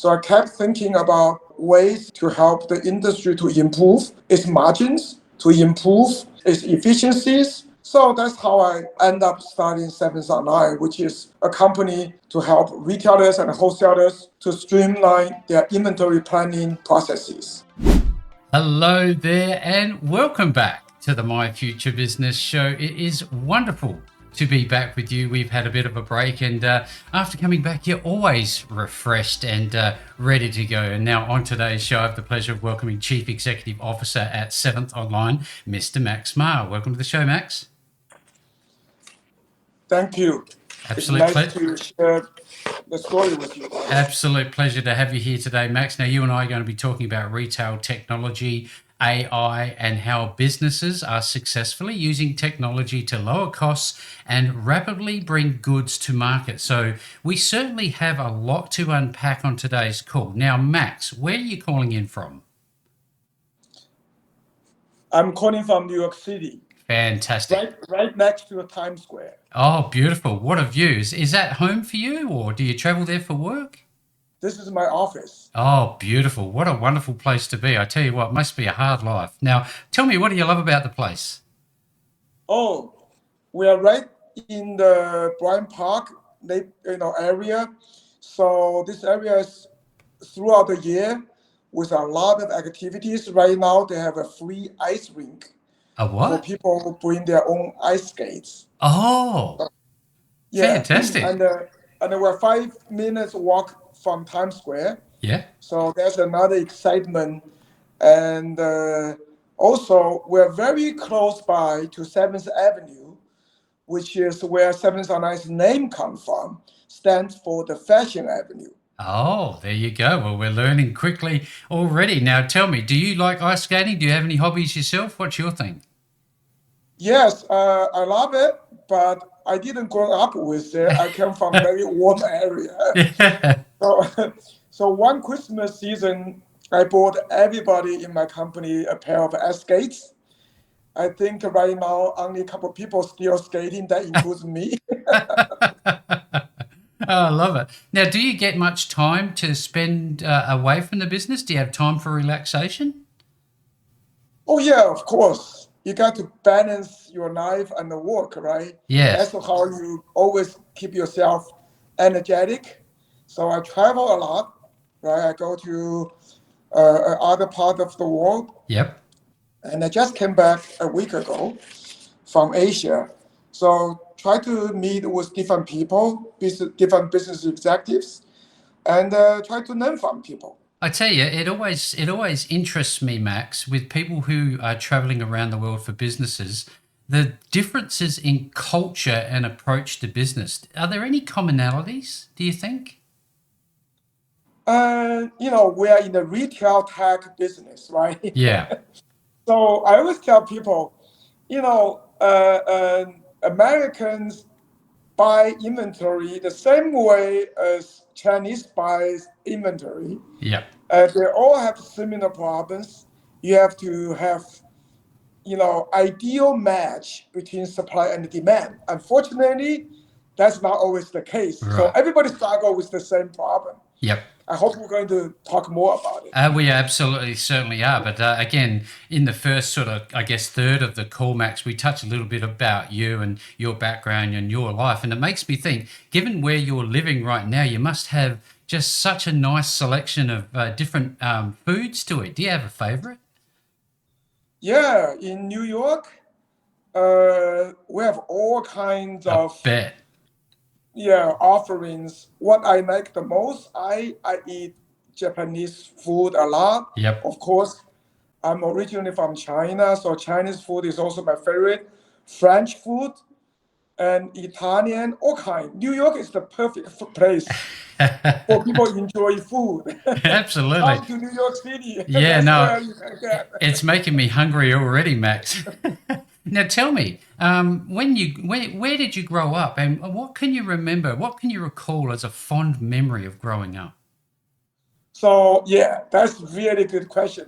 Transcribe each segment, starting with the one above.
So I kept thinking about ways to help the industry to improve its margins, to improve its efficiencies. So that's how I end up starting 7th which is a company to help retailers and wholesalers to streamline their inventory planning processes. Hello there and welcome back to the My Future Business Show. It is wonderful to be back with you. We've had a bit of a break and after coming back, you're always refreshed and ready to go. And now on today's show, I have the pleasure of welcoming Chief Executive Officer at 7th Online, Mr. Max Ma. Welcome to the show, Max. Thank you. Absolute It's pleasure. nice to share the story with you. Absolute pleasure to have you here today, Max. Now, you and I are going to be talking about retail technology, AI, and how businesses are successfully using technology to lower costs and rapidly bring goods to market. So we certainly have a lot to unpack on today's call. Now, Max, where are you calling in from? I'm calling from New York City. Fantastic. Right next to Times Square. Oh, beautiful. What a view. Is that home for you or do you travel there for work? This is my office. Oh, beautiful. What a wonderful place to be. I tell you what, it must be a hard life. Now, tell me, what do you love about the place? Oh, we are right in the Bryant Park area. So this area is throughout the year with a lot of activities. Right now, they have a free ice rink A for what? people who bring their own ice skates. Oh, Yeah, fantastic. and we're 5 minutes walk from Times Square. Yeah. So there's another excitement. And also, we're very close by to 7th Avenue, which is where 7th name comes from, stands for the Fashion Avenue. Oh, there you go. Well, we're learning quickly already. Now, tell me, do you like ice skating? Do you have any hobbies yourself? What's your thing? Yes, I love it, but I didn't grow up with it. I come from a very warm area. Yeah. So, so one Christmas season, I bought everybody in my company a pair of ice skates. I think right now only a couple of people still skating. That includes me. Oh, I love it. Now, do you get much time to spend away from the business? Do you have time for relaxation? Oh yeah, of course. You got to balance your life and the work, right? That's Yes. how you always keep yourself energetic. So I travel a lot, right? I go to other part of the world, Yep. and I just came back a week ago from Asia. So try to meet with different people, different business executives, and try to learn from people. I tell you, it always interests me, Max, with people who are traveling around the world for businesses, the differences in culture and approach to business. Are there any commonalities, do you think? We are in the retail tech business, right? Yeah. So I always tell people, Americans buy inventory the same way as Chinese buys inventory. Yep. They all have similar problems. You have to have, ideal match between supply and demand. Unfortunately, that's not always the case. So Right. everybody struggles with the same problem. Yep. I hope we're going to talk more about it. We absolutely certainly are. But again, in the first sort of, I guess, third of the call, Max, we touch a little bit about you and your background and your life. And it makes me think, given where you're living right now, you must have just such a nice selection of different foods to eat. Do you have a favorite? Yeah, in New York, we have all kinds I of bet. offerings. What I like the most, I eat Japanese food a lot. Yep. Of course, I'm originally from China, so Chinese food is also my favorite. French food and Italian, all kind. New York is the perfect place for people who enjoy food. Absolutely. Come to New York City. Yeah, That's no, where you can get. it's making me hungry already, Max. Now tell me, where did you grow up, and what can you remember? What can you recall as a fond memory of growing up? So yeah, that's really good question.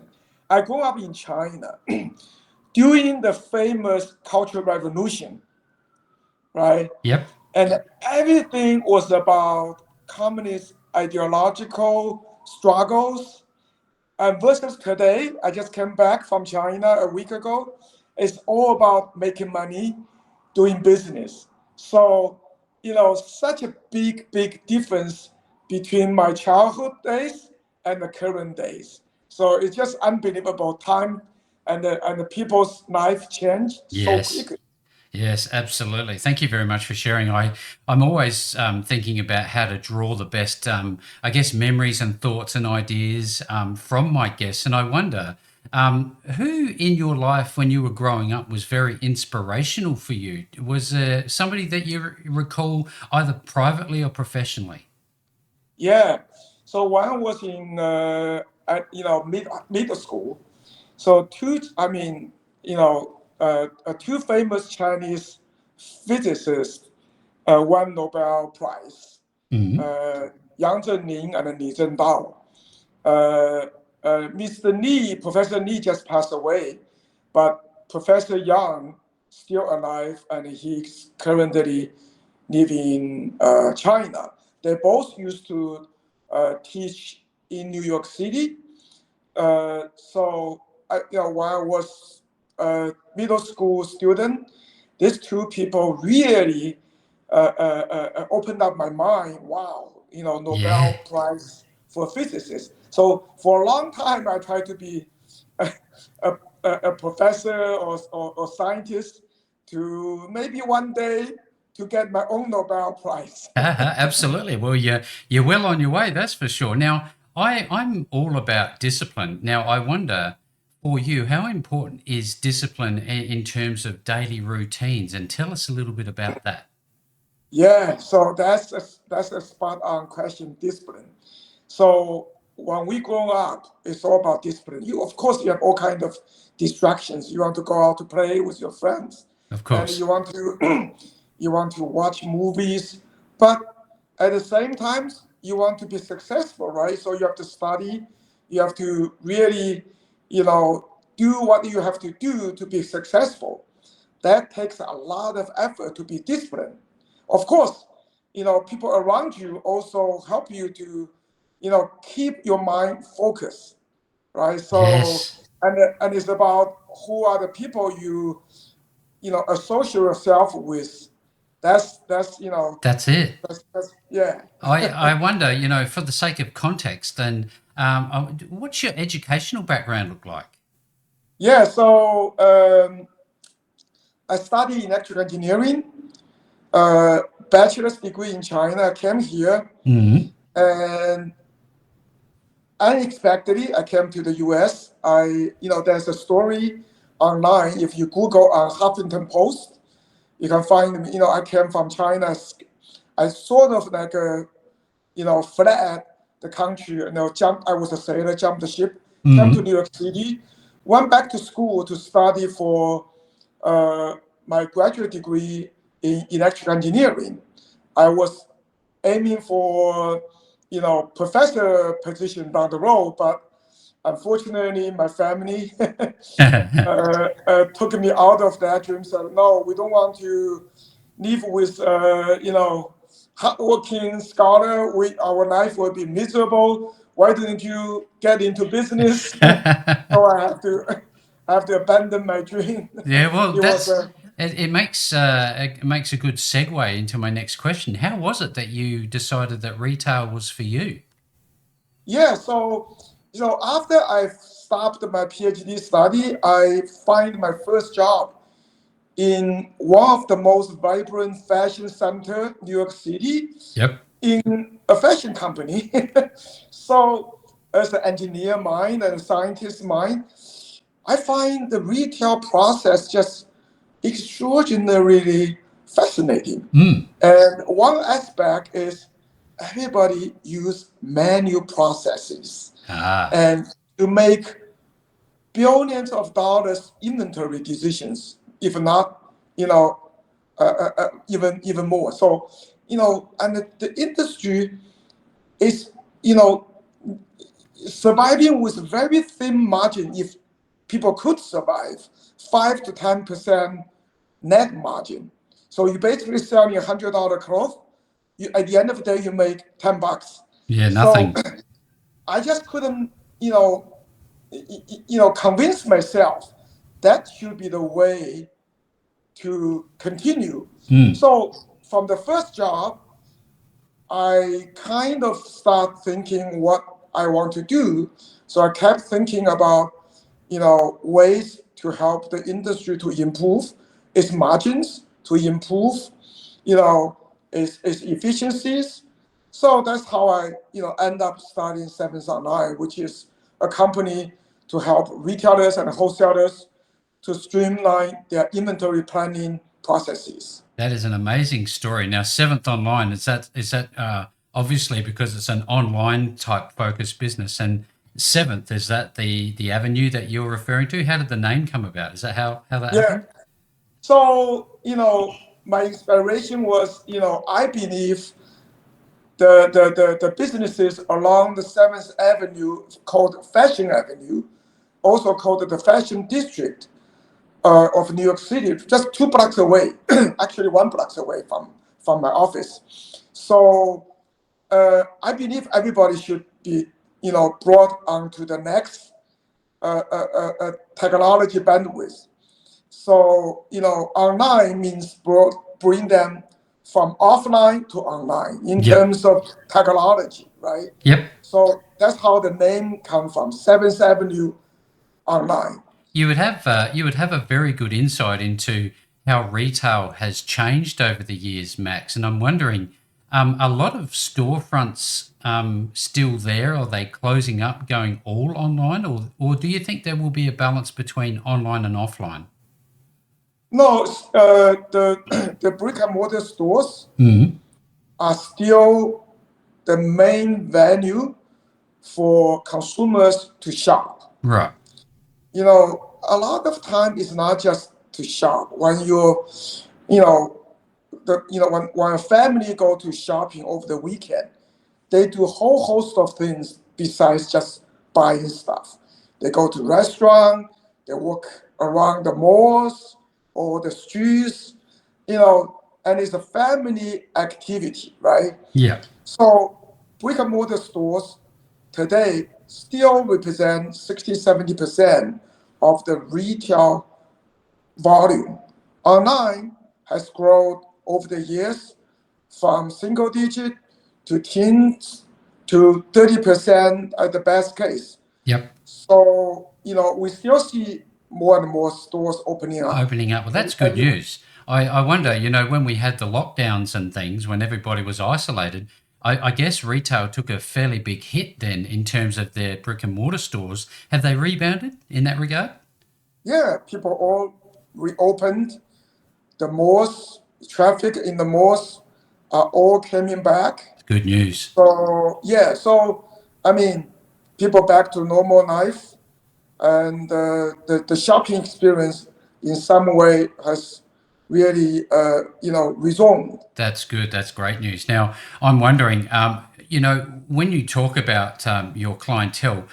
I grew up in China during the famous Cultural Revolution, right? Yep. And everything was about communist ideological struggles. And versus today, I just came back from China a week ago. It's all about making money, doing business. So, such a big difference between my childhood days and the current days. So it's just unbelievable time and the people's life change so Yes. quickly. Yes, absolutely. Thank you very much for sharing. I'm always thinking about how to draw the best, I guess, memories and thoughts and ideas from my guests. And I wonder who in your life when you were growing up was very inspirational for you? Was there somebody that you recall either privately or professionally? Yeah. So when I was in middle school, so two famous Chinese physicists won Nobel Prize, Hmm. Yang Zhenning and Li Zhendao. Mr. Li, Professor Li just passed away, but Professor Yang still alive and he's currently living in China. They both used to teach in New York City. When I was a middle school student, these two people really opened up my mind. Wow, Yeah. Nobel Prize for physicists. So for a long time, I tried to be a, a, a professor or scientist to maybe one day to get my own Nobel Prize. Absolutely. Well, you're well on your way, that's for sure. Now, I'm all about discipline. Now, I wonder for you, how important is discipline in terms of daily routines? And tell us a little bit about that. Yeah, so that's a spot on question, discipline. So when we grow up, it's all about discipline. Of course, you have all kind of distractions. You want to go out to play with your friends, Of and course. you want to you want to watch movies, but at the same time, you want to be successful, right? So you have to study. You have to really, do what you have to do to be successful. That takes a lot of effort to be disciplined. Of course, people around you also help you to, keep your mind focused, right? So, Yes, and it's about who are the people you, associate yourself with. That's that's it. that's yeah. I wonder, for the sake of context, and what's your educational background look like? Yeah. So I studied electrical engineering, bachelor's degree in China. I came here Hmm. and unexpectedly, I came to the US. There's a story online. If you Google on Huffington Post, you can find, I came from China. I sort of like, fled the country, jumped, I was a sailor, jumped the ship, came to Hmm. New York City, went back to school to study for uh, my graduate degree in electrical engineering. I was aiming for, professor position down the road, but unfortunately, my family took me out of that dream. Said, no, we don't want to live with, hardworking scholar. Our life will be miserable. Why didn't you get into business? So I have to abandon my dream. Yeah, well, It was that's a it makes a good segue into my next question. How was it that you decided that retail was for you? Yeah, so after I stopped my PhD study, I find my first job in one of the most vibrant fashion center, New York City, Yep. in a fashion company. So as an engineer mind and scientist mind, I find the retail process just extraordinarily fascinating. Mm. And one aspect is everybody use manual processes Ah. and to make billions of dollars inventory decisions, if not, even more. So, and the industry is, you know, surviving with very thin margin. If people could survive, 5 to 10% net margin. So you basically selling $100 cloth. At the end of the day, you make $10. Yeah, So nothing. I just couldn't, convince myself that should be the way to continue. So from the first job, I kind of start thinking what I want to do. So I kept thinking about, ways to help the industry to improve its margins, to improve, its efficiencies. So that's how I, end up starting Sevens Online, which is a company to help retailers and wholesalers to streamline their inventory planning processes. That is an amazing story. Now, Seventh Online, is that obviously because it's an online type focused business, and Seventh, is that the avenue that you're referring to? How did the name come about? Is that how that Yeah. happened? So, my inspiration was, I believe the businesses along the 7th Avenue called Fashion Avenue, also called the Fashion District of New York City, just 2 blocks away, actually 1 block away from my office. So I believe everybody should be, brought onto the next technology bandwidth. So, online means bring them from offline to online in Yep. terms of technology, right? Yep. So that's how the name comes from, 7th Avenue Online. You would have a very good insight into how retail has changed over the years, Max. And I'm wondering, a lot of storefronts still there? Are they closing up, going all online, or do you think there will be a balance between online and offline? No, the brick and mortar stores Mm. are still the main venue for consumers to shop. Right. A lot of time is not just to shop. When you know, when a family go to shopping over the weekend, they do a whole host of things besides just buying stuff. They go to restaurant, they walk around the malls or the streets, and it's a family activity, right? Yeah. So brick and mortar stores today still represent 60, 70% of the retail volume. Online has grown over the years from single digit to teens to 30% at the best case. Yep. So, we still see more and more stores opening up. Opening up. Well, that's good news. I wonder, when we had the lockdowns and things, when everybody was isolated, I guess retail took a fairly big hit then in terms of their brick and mortar stores. Have they rebounded in that regard? Yeah, people all reopened. The malls, traffic in the malls are all coming back. Good news. So, yeah, I mean, people back to normal life, and the shopping experience in some way has really, resumed. That's good. That's great news. Now, I'm wondering, when you talk about your clientele,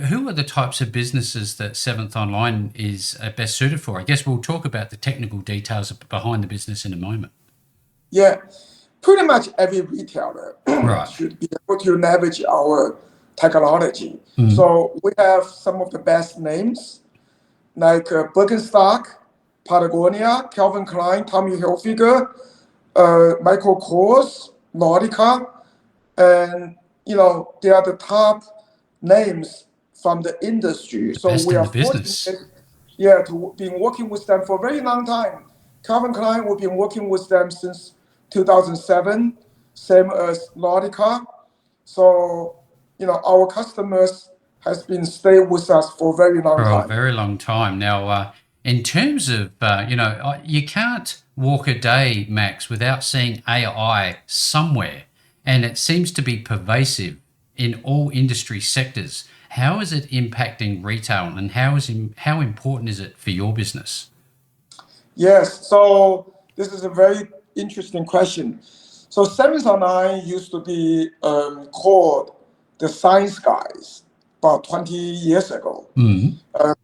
who are the types of businesses that Seventh Online is best suited for? I guess we'll talk about the technical details behind the business in a moment. Yeah, pretty much every retailer Right. should be able to leverage our technology. Mm. So we have some of the best names like Birkenstock, Patagonia, Calvin Klein, Tommy Hilfiger, Michael Kors, Nautica, and they are the top names from the industry. The So best we in are the business. fortunate, yeah, to been working with them for a very long time. Calvin Klein, we've been working with them since 2007, same as Nautica. So our customers has been staying with us for a very long For a time. very long time. Now, in terms of, you can't walk a day, Max, without seeing AI somewhere. And it seems to be pervasive in all industry sectors. How is it impacting retail, and how important is it for your business? Yes, so this is a very interesting question. So Seventh Online used to be called the Science Guys about 20 years ago. Mm.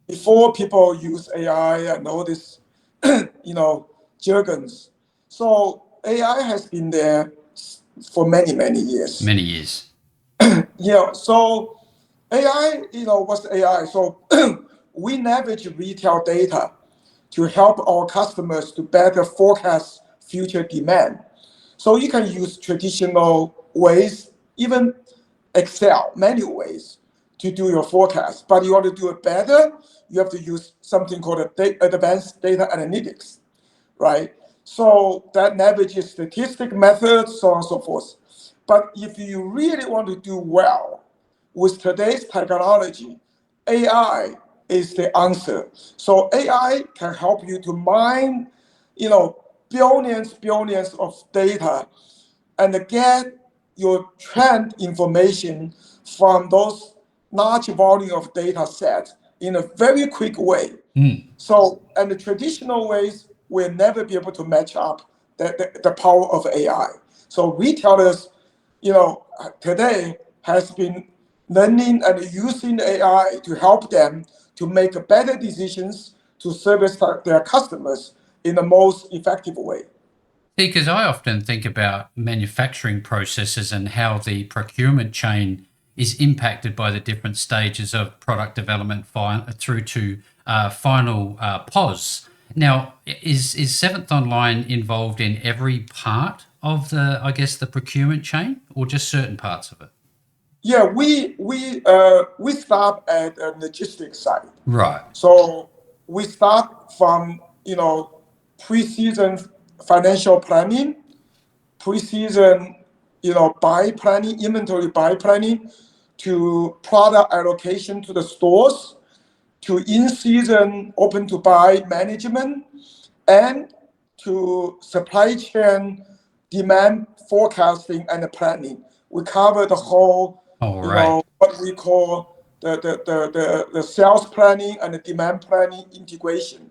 Before people use AI and all this, jargons. So AI has been there for many, many years. Many years. Yeah, so AI, what's AI? So we leverage retail data to help our customers to better forecast future demand. So you can use traditional ways, even Excel, manual ways to do your forecast. But you want to do it better, you have to use something called advanced data analytics, right? So that leverages statistic methods, so on and so forth. But if you really want to do well with today's technology, AI is the answer. So AI can help you to mine, billions of data and get your trend information from those large volume of data sets in a very quick way. So, and the traditional ways will never be able to match up the power of AI. So retailers, today has been learning and using AI to help them to make better decisions to service their customers in the most effective way. Because I often think about manufacturing processes and how the procurement chain is impacted by the different stages of product development through to final POS. Now, is Seventh Online involved in every part of the procurement chain, or just certain parts of it? Yeah, we start at a logistics side. Right. So we start from pre-season financial planning, pre-season buy planning, inventory buy planning, to product allocation to the stores, to in-season open to buy management, and to supply chain demand forecasting and planning. We cover the whole, All right. what we call the sales planning and the demand planning integration.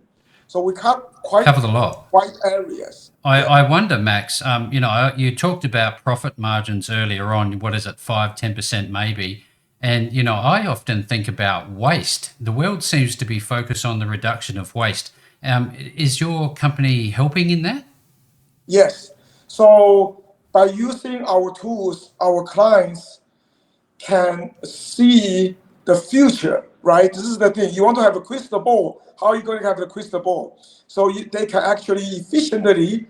So we cover quite Covered a lot. wide areas. Yeah. I wonder, Max, you talked about profit margins earlier on. What is it, 5-10% maybe? And, I often think about waste. The world seems to be focused on the reduction of waste. Is your company helping in that? Yes. So by using our tools, our clients can see the future, right? This is the thing. You want to have a crystal ball. How are you going to have a crystal ball? So they can actually efficiently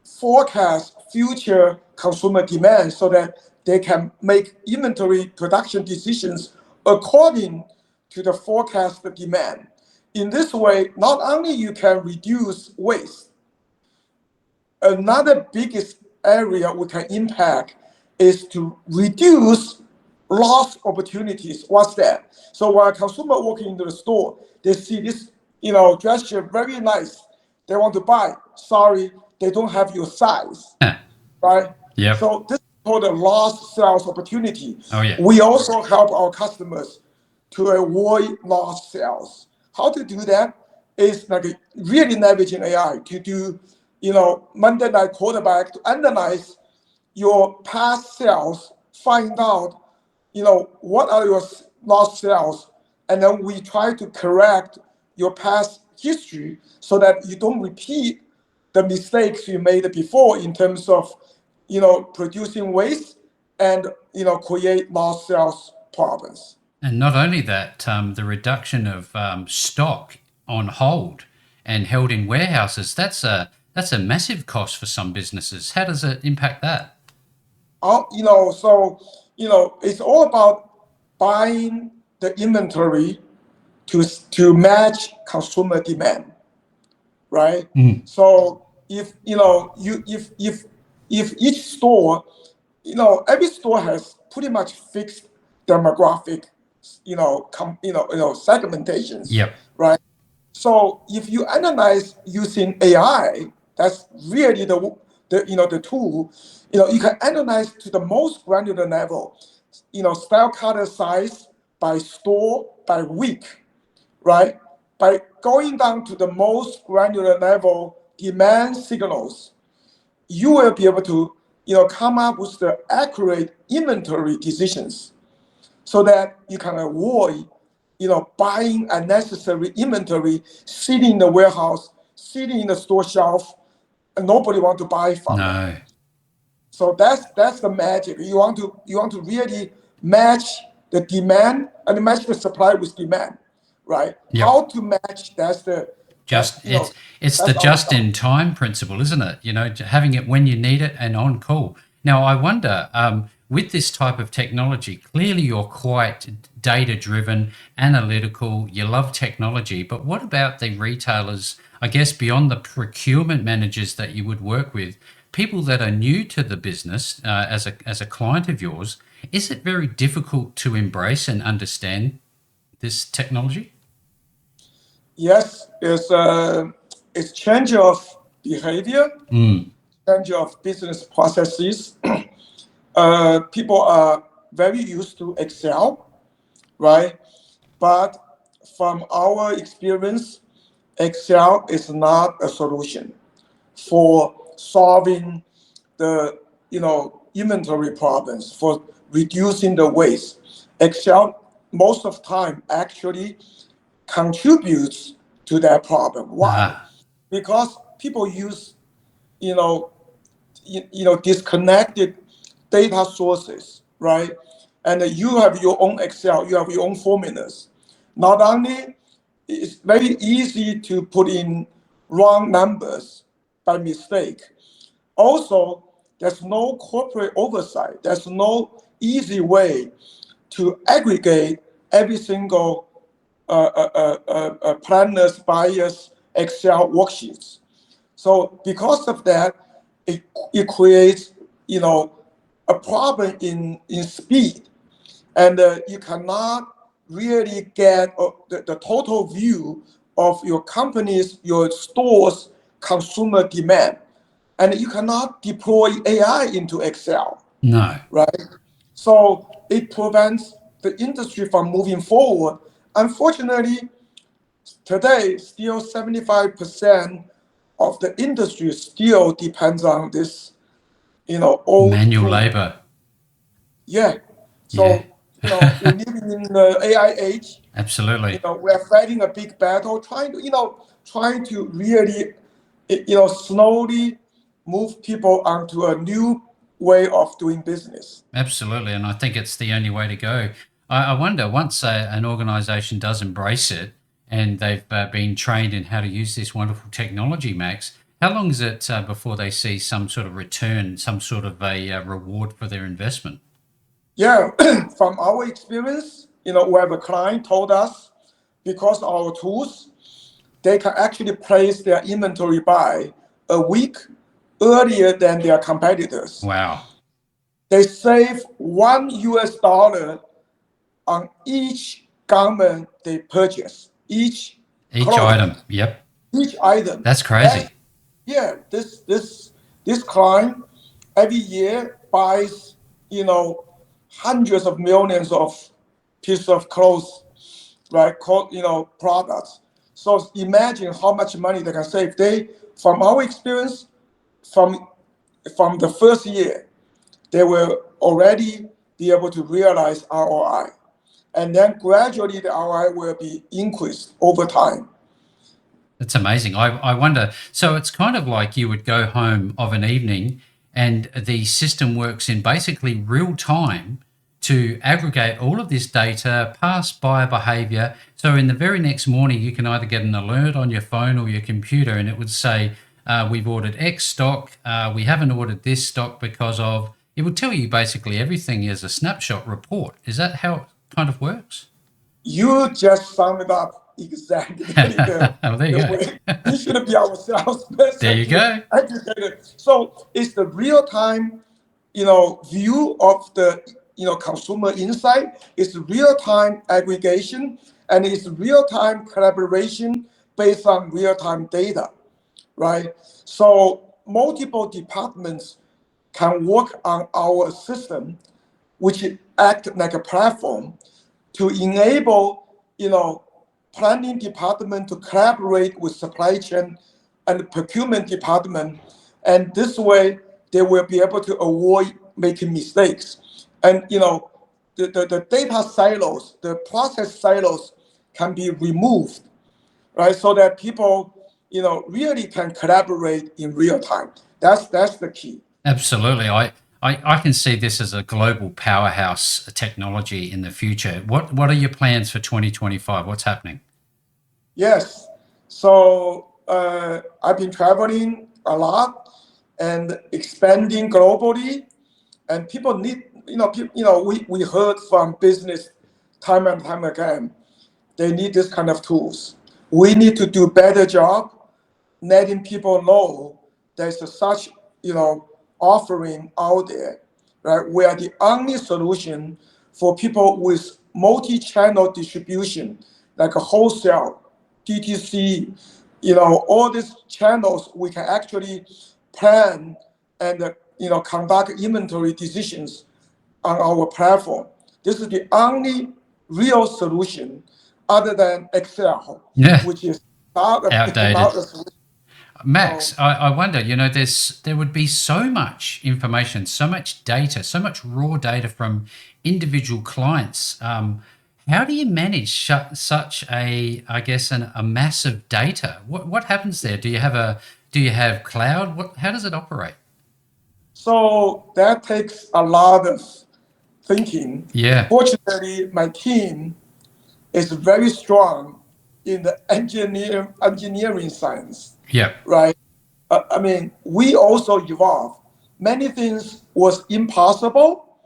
forecast future consumer demand so that they can make inventory production decisions according to the forecasted demand. In this way, not only you can reduce waste, another biggest area we can impact is to reduce lost opportunities. What's that? So when a consumer walking into the store, they see this, dress shirt very nice. They want to buy. Sorry, they don't have your size, right? Yep. So this is called a lost sales opportunity. Oh, yeah. We also help our customers to avoid lost sales. How to do that is like really leveraging AI to do, Monday night quarterback to analyze your past sales, find out, what are your lost sales, and then we try to correct your past history so that you don't repeat the mistakes you made before in terms of, producing waste and, create lost sales problems. And not only that, the reduction of stock on hold and held in warehouses, that's a massive cost for some businesses. How does it impact that? It's all about buying the inventory to match consumer demand, right? So if each store, every store has pretty much fixed demographic, segmentations, Yep. right? So if you analyze using AI, that's really the tool. You can analyze to the most granular level. Style, color, size by store, by week, right? By going down to the most granular level, demand signals, you will be able to, come up with the accurate inventory decisions so that you can avoid, buying unnecessary inventory sitting in the warehouse, sitting in the store shelf, and nobody want to buy from it. No. So that's the magic. You want to really match the demand and match the supply with demand, right? Yep. How to match, that's it's the that's our just job. in time principle, isn't it? Having it when you need it and on call. Now, I wonder, with this type of technology, clearly you're quite data driven, analytical, you love technology, but what about the retailers, I guess, beyond the procurement managers that you would work with, people that are new to the business as a client of yours? Is it very difficult to embrace and understand this technology? Yes, it's change of behavior, change of business processes. People are very used to Excel, right? But from our experience, Excel is not a solution for solving the inventory problems, for reducing the waste. Excel most of the time actually contributes to that problem. Why? Ah, Because people use you know disconnected data sources, right? And you have your own Excel, you have your own formulas. Not only it's very easy to put in wrong numbers by mistake. Also, there's no corporate oversight. There's no easy way to aggregate every single planners, buyers, Excel worksheets. So because of that, it creates, a problem in speed, and you cannot really get the total view of your company's, your store's consumer demand, and you cannot deploy AI into Excel, no. right? So it prevents the industry from moving forward. Unfortunately, today, still 75% of the industry still depends on this, old Manual tool. labor. Yeah. Yeah, So, we're living in the AI age. absolutely. We're fighting a big battle, trying to really, slowly move people onto a new way of doing business. Absolutely. And I think it's the only way to go. I wonder, once an organization does embrace it and they've been trained in how to use this wonderful technology, Max, how long is it before they see some sort of return, some sort of a reward for their investment? Yeah, from our experience, we have a client told us because of our tools, they can actually place their inventory buy a week earlier than their competitors. Wow. They save $1 on each garment they purchase, each Each clothing, item. Yep. each item. That's That's crazy. yeah. This client every year buys hundreds of millions of pieces of clothes, right? Products. So imagine how much money they can save. From our experience, from the first year, they will already be able to realize ROI, and then gradually the ROI will be increased over time. That's amazing. I wonder. So it's kind of like you would go home of an evening and the system works in basically real time to aggregate all of this data, past buyer behavior. So in the very next morning, you can either get an alert on your phone or your computer and it would say, we've ordered X stock. We haven't ordered this stock because of, it would tell you basically everything as a snapshot report. Is that how it kind of works? You just summed it up exactly Well, there you the go. way he should be our There salesperson you to go. educate it. So it's the real time, view of the consumer insight. It's real time aggregation, and it's real time collaboration based on real time data, right? So multiple departments can work on our system, which act like a platform to enable, planning department to collaborate with supply chain and procurement department. And this way, they will be able to avoid making mistakes. And, the data silos, the process silos can be removed, right? So that people, really can collaborate in real time. That's the key. Absolutely. I can see this as a global powerhouse technology in the future. What are your plans for 2025? What's happening? Yes. So I've been traveling a lot and expanding globally, and people need, we heard from business time and time again, they need this kind of tools. We need to do better job letting people know there's such, offering out there, right? We are the only solution for people with multi-channel distribution, like a wholesale, DTC, all these channels we can actually plan and conduct inventory decisions on our platform. This is the only real solution other than Excel, Yeah, which is not a, outdated. not a solution. So, Max, I wonder, there would be so much information, so much data, so much raw data from individual clients. How do you manage such a, I guess, a massive data? What happens there? Do you have cloud? How does it operate? so that takes a lot of thinking. Yeah. Fortunately, my team is very strong in the engineering science, Yeah. right? I mean, we also evolved. Many things was impossible,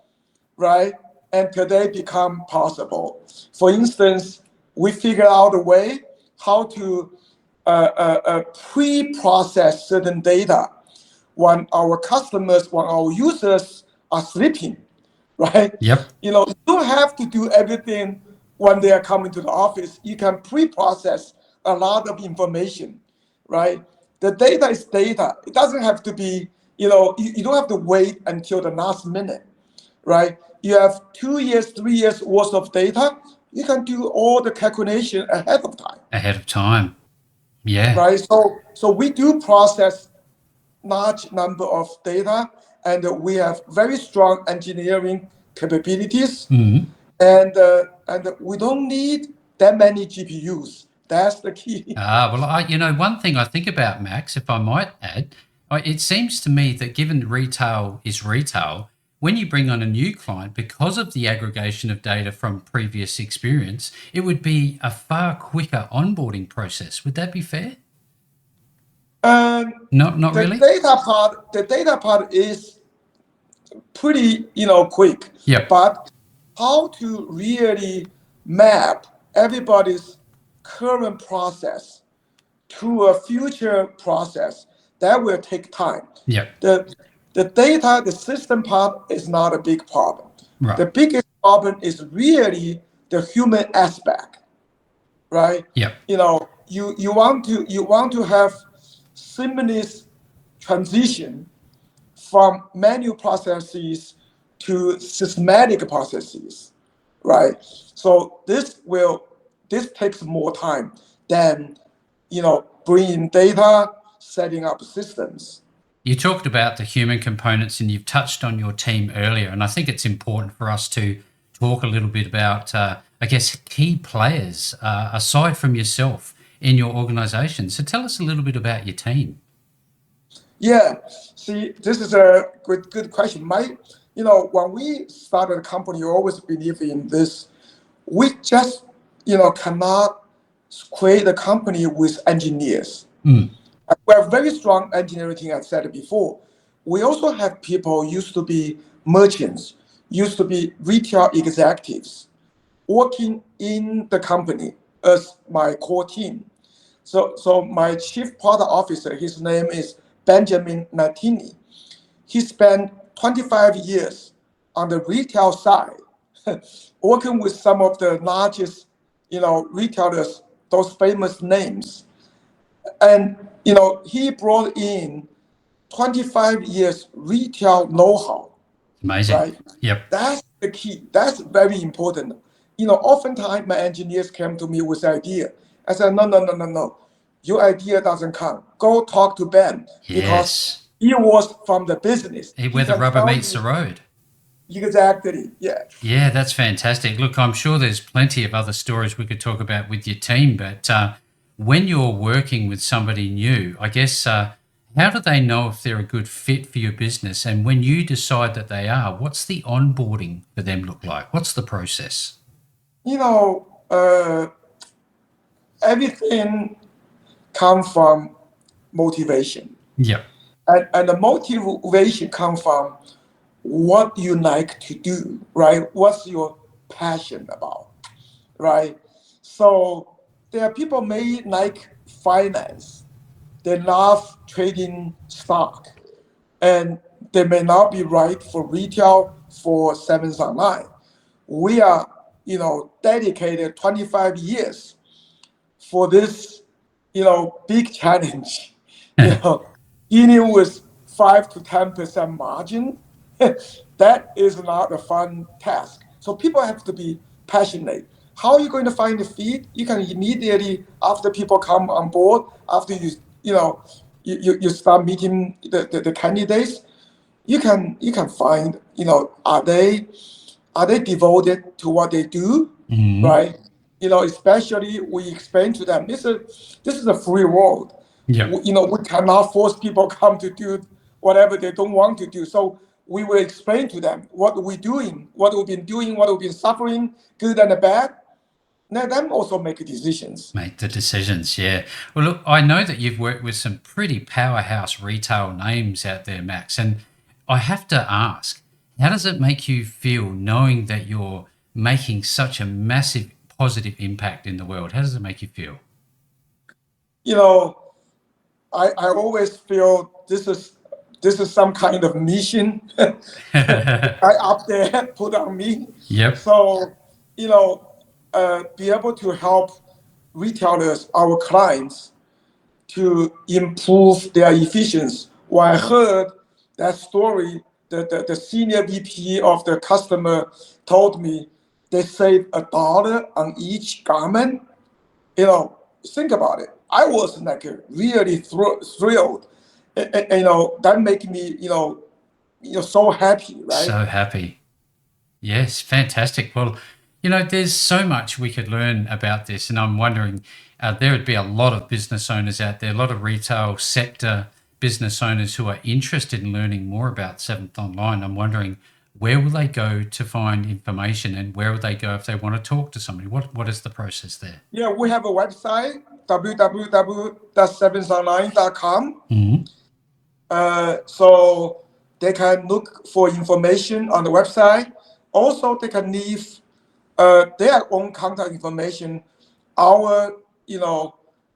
right? And today become possible. For instance, we figured out a way how to pre-process certain data when our users are sleeping, right? Yep. You don't have to do everything when they are coming to the office. You can pre-process a lot of information, right? The data is data. It doesn't have to be, you don't have to wait until the last minute, right? You have 2 years, 3 years worth of data. You can do all the calculation ahead of time, Ahead of time. Yeah. right? So we do process large number of data, and we have very strong engineering capabilities, Mhm. and we don't need that many GPUs. That's the key. Well, one thing I think about, Max, if I might add, it seems to me that given retail is retail, when you bring on a new client, because of the aggregation of data from previous experience, it would be a far quicker onboarding process. Would that be fair? And Not the really. data part is pretty, quick, Yep. but how to really map everybody's current process to a future process, that will take time. Yep. The data, the system part is not a big problem. Right. The biggest problem is really the human aspect, right? Yep. You want to have seamless transition from manual processes to systematic processes, right? So this takes more time than bringing data, setting up systems. You talked about the human components and you've touched on your team earlier. And I think it's important for us to talk a little bit about, I guess, key players aside from yourself in your organization. So tell us a little bit about your team. Yeah, see, this is a good question. When we started the company, we always believe in this. We just, cannot create a company with engineers. Mm. We have very strong engineering team, I said it before. We also have people used to be merchants, used to be retail executives, working in the company as my core team. So my chief product officer, his name is Benjamin Martini. He spent 25 years on the retail side, working with some of the largest, retailers, those famous names. And he brought in 25 years retail know-how, Amazing. right? Yep. That's the key. That's very important. Oftentimes my engineers came to me with idea. I said, no, no, no, no, no. Your idea doesn't count. Go talk to Ben because Yes. he was from the business. He Where the can rubber tell meets the you road. exactly. Yeah. Yeah, that's fantastic. Look, I'm sure there's plenty of other stories we could talk about with your team, but when you're working with somebody new, I guess How do they know if they're a good fit for your business? And when you decide that they are, what's the onboarding for them look like? What's the process? You know, everything comes from motivation. Yep. And the motivation comes from what you like to do, right? What's your passion about, right? So there are people may like finance. They love trading stock, and they may not be right for retail for Sevens Online. We are, dedicated 25 years for this, big challenge, you know, dealing with 5 to 10% margin. That is not a fun task. So people have to be passionate. How are you going to find the feed? You can immediately, after people come on board, after you start meeting the candidates, you can find, are they devoted to what they do, Mm-hmm. right? Especially we explain to them this is a free world. Yep. We cannot force people come to do whatever they don't want to do. So we will explain to them what we're doing, what we've been doing, what we've been suffering, good and bad. Let them also make decisions. Make the decisions, yeah. Well, look, I know that you've worked with some pretty powerhouse retail names out there, Max, and I have to ask, how does it make you feel knowing that you're making such a massive positive impact in the world? How does it make you feel? You know, I always feel this is some kind of mission I up there put on me. Yep. So, be able to help retailers, our clients, to improve their efficiency. When I heard that story, the senior VP of the customer told me they save $1 on each garment. Think about it. I was like really thrilled. That make me, so happy, right? So happy. Yes, fantastic. Well, there's so much we could learn about this, and I'm wondering there would be a lot of business owners out there, a lot of retail sector business owners who are interested in learning more about Seventh Online. I'm wondering where will they go to find information, and where will they go if they want to talk to somebody? What is the process there? Yeah, we have a website, www.sevensonline.com. Mm-hmm. So they can look for information on the website. Also, they can leave their own contact information. Our,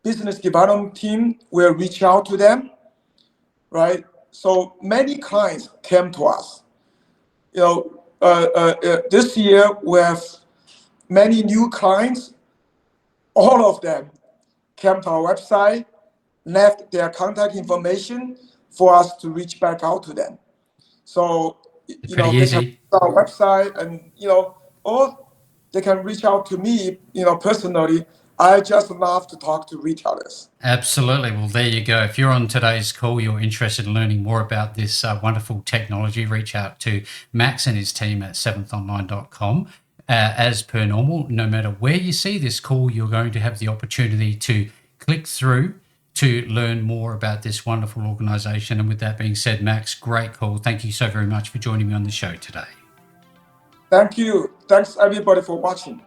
business development team will reach out to them, right? So many clients came to us. This year we have many new clients. All of them came to our website, left their contact information for us to reach back out to them. So, Pretty they can easy. visit our website and, or they can reach out to me, personally. I just love to talk to retailers. Absolutely. Well, there you go. If you're on today's call, you're interested in learning more about this wonderful technology, reach out to Max and his team at seventhonline.com. As per normal, no matter where you see this call, you're going to have the opportunity to click through to learn more about this wonderful organization. And with that being said, Max, great call. Thank you so very much for joining me on the show today. Thank you. Thanks, everybody, for watching.